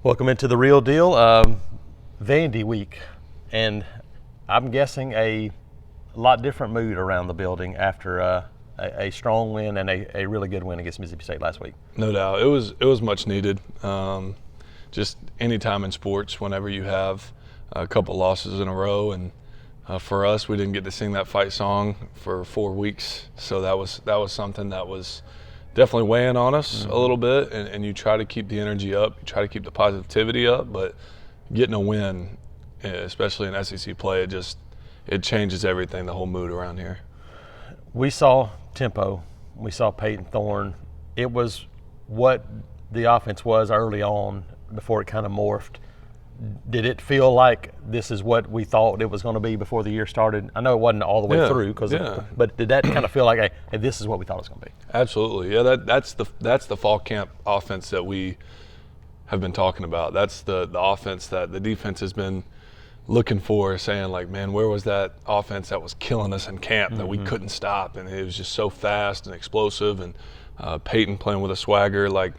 Welcome into the real deal, Vandy week, and I'm guessing a lot different mood around the building after a strong win and a really good win against Mississippi State last week. No doubt, it was much needed. Just any time in sports, whenever you have a couple losses in a row, and for us, we didn't get to sing that fight song for 4 weeks, so that was something that was definitely weighing on us a little bit, and you try to keep the energy up, you try to keep the positivity up, but getting a win, especially in SEC play, it changes everything, the whole mood around here. We saw tempo, we saw Peyton Thorne. It was what the offense was early on before it kind of morphed. Did it feel like this is what we thought it was going to be before the year started? I know it wasn't all the way through, but did that kind of feel like, hey, this is what we thought it was going to be? Absolutely, yeah. That's the fall camp offense that we have been talking about. That's the offense that the defense has been looking for, saying like, man, where was that offense that was killing us in camp that we couldn't stop? And it was just so fast and explosive, and Peyton playing with a swagger like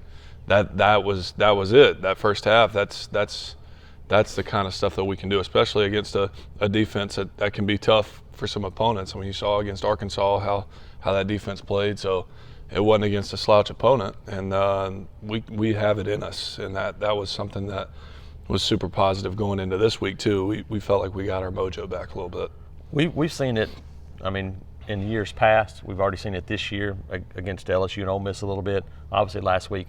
that was it. That first half, that's the kind of stuff that we can do, especially against a defense that can be tough for some opponents. I mean, you saw against Arkansas how that defense played, so it wasn't against a slouch opponent, and we have it in us, and that was something that was super positive going into this week too. We felt like we got our mojo back a little bit. We've seen it, I mean, in years past. We've already seen it this year against LSU and Ole Miss a little bit, obviously last week.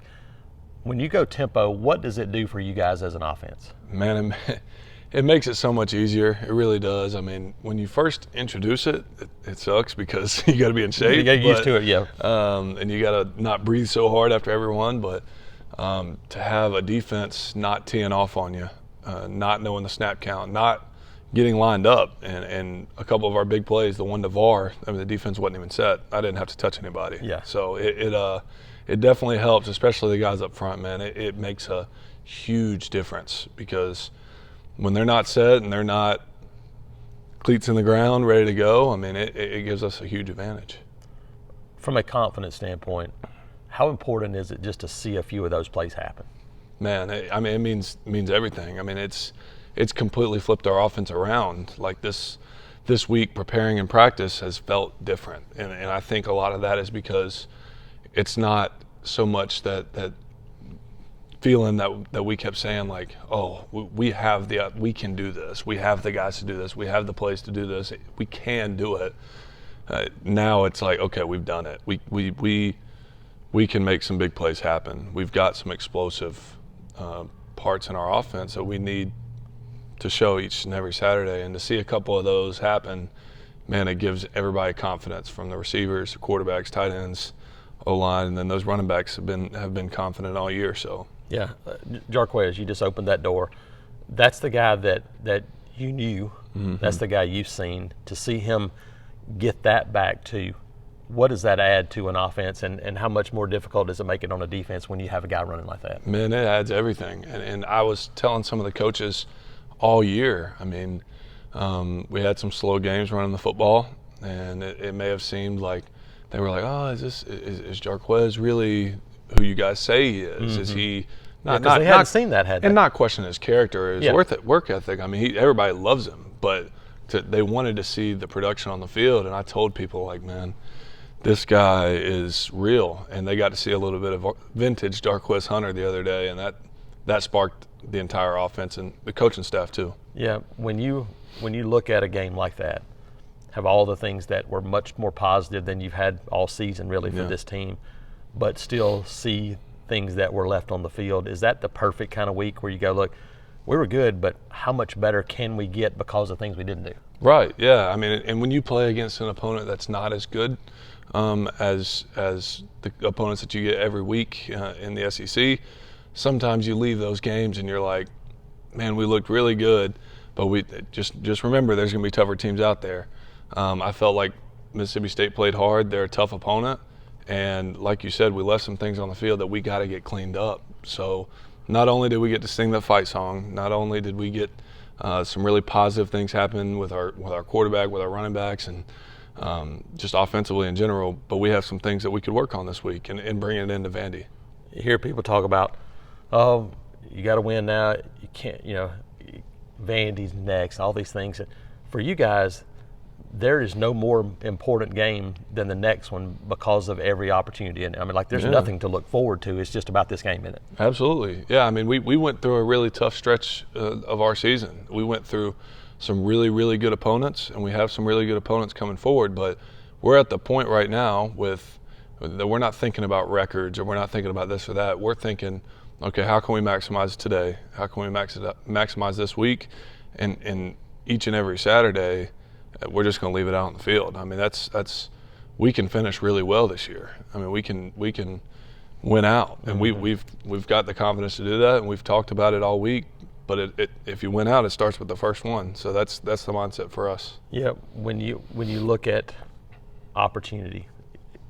When you go tempo, what does it do for you guys as an offense? Man, it makes it so much easier. It really does. I mean, when you first introduce it sucks because you got to be in shape. You got used to it, yeah. And you got to not breathe so hard after every one. But to have a defense not teeing off on you, not knowing the snap count, not getting lined up, and a couple of our big plays, the one to VAR, I mean, the defense wasn't even set. I didn't have to touch anybody. Yeah. So it definitely helps, especially the guys up front, man. It makes a huge difference because when they're not set and they're not cleats in the ground, ready to go, I mean, it gives us a huge advantage. From a confidence standpoint, how important is it just to see a few of those plays happen? Man, I mean, it means everything. I mean, it's completely flipped our offense around. Like this week, preparing in practice has felt different, and I think a lot of that is because it's not so much that feeling that we kept saying like, oh, we can do this. We have the guys to do this. We have the plays to do this. We can do it. Now it's like, okay, we've done it. We can make some big plays happen. We've got some explosive parts in our offense that we need to show each and every Saturday, and to see a couple of those happen, man, it gives everybody confidence, from the receivers, the quarterbacks, tight ends, O-line, and then those running backs have been confident all year. So yeah, Jarquez, you just opened that door. That's the guy that you knew. That's the guy you've seen. To see him get that back too, what does that add to an offense, and how much more difficult does it make it on a defense when you have a guy running like that? Man, it adds everything. And I was telling some of the coaches all year, I mean, we had some slow games running the football, and it may have seemed like they were like, oh, is Jarquez really who you guys say he is? Is he not? Because they hadn't seen that, had they? And not question his character, his work ethic. I mean, everybody loves him, but they wanted to see the production on the field. And I told people, like, man, this guy is real. And they got to see a little bit of vintage Jarquez Hunter the other day, and that sparked the entire offense and the coaching staff too. Yeah, when you look at a game like that, have all the things that were much more positive than you've had all season really for this team, but still see things that were left on the field. Is that the perfect kind of week where you go, look, we were good, but how much better can we get because of things we didn't do? Right, yeah. I mean, and when you play against an opponent that's not as good as the opponents that you get every week in the SEC, sometimes you leave those games and you're like, man, we looked really good, but we just remember there's going to be tougher teams out there. I felt like Mississippi State played hard. They're a tough opponent. And like you said, we left some things on the field that we got to get cleaned up. So not only did we get to sing that fight song, not only did we get some really positive things happen with our quarterback, with our running backs, and just offensively in general, but we have some things that we could work on this week and bring it into Vandy. You hear people talk about, you got to win now. You can't, Vandy's next, all these things. For you guys, there is no more important game than the next one because of every opportunity. And I mean, like, there's nothing to look forward to. It's just about this game, isn't it? Absolutely. Yeah, I mean, we went through a really tough stretch of our season. We went through some really, really good opponents, and we have some really good opponents coming forward. But we're at the point right now that we're not thinking about records, or we're not thinking about this or that. We're thinking, okay, how can we maximize today? How can we maximize this week? And each and every Saturday, we're just going to leave it out on the field. I mean, we can finish really well this year. I mean, we can win out, and we've got the confidence to do that, and we've talked about it all week. But if you win out, it starts with the first one. So that's the mindset for us. Yeah. When you look at opportunity,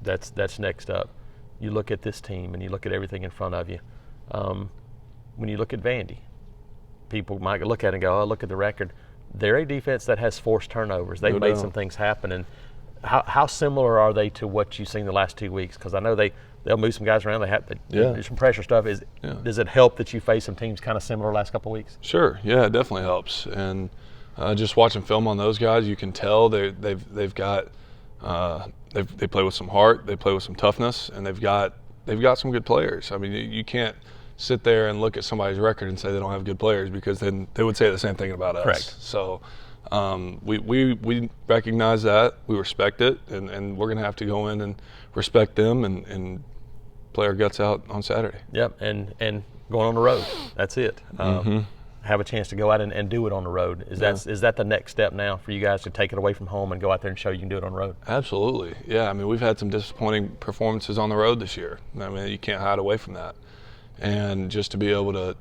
that's next up. You look at this team, and you look at everything in front of you. When you look at Vandy, people might look at it and go, "Oh, look at the record." They're a defense that has forced turnovers. They've made some things happen. And how similar are they to what you've seen the last 2 weeks? Because I know they'll move some guys around. There's some pressure stuff. Does it help that you face some teams kind of similar last couple of weeks? Sure. Yeah, it definitely helps. And just watching film on those guys, you can tell they've got they play with some heart. They play with some toughness, and they've got some good players. I mean, you can't sit there and look at somebody's record and say they don't have good players, because then they would say the same thing about us. Correct. So we recognize that, we respect it, and we're going to have to go in and respect them and play our guts out on Saturday. Yep, and going on the road, that's it. Have a chance to go out and do it on the road. Is that the next step now for you guys, to take it away from home and go out there and show you can do it on the road? Absolutely. Yeah, I mean, we've had some disappointing performances on the road this year. I mean, you can't hide away from that. And just to be able to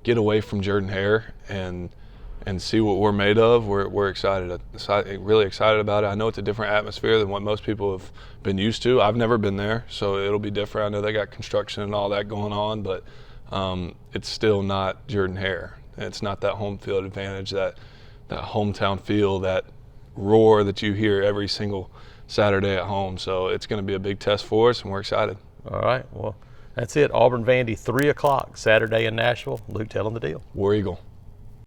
get away from Jordan-Hare and see what we're made of, we're excited, really excited about it. I know it's a different atmosphere than what most people have been used to. I've never been there, so it'll be different. I know they got construction and all that going on, but it's still not Jordan-Hare. It's not that home field advantage, that hometown feel, that roar that you hear every single Saturday at home. So it's going to be a big test for us, and we're excited. All right, well, that's it. Auburn Vandy, 3 o'clock Saturday in Nashville. Luke, tell them the deal. War Eagle.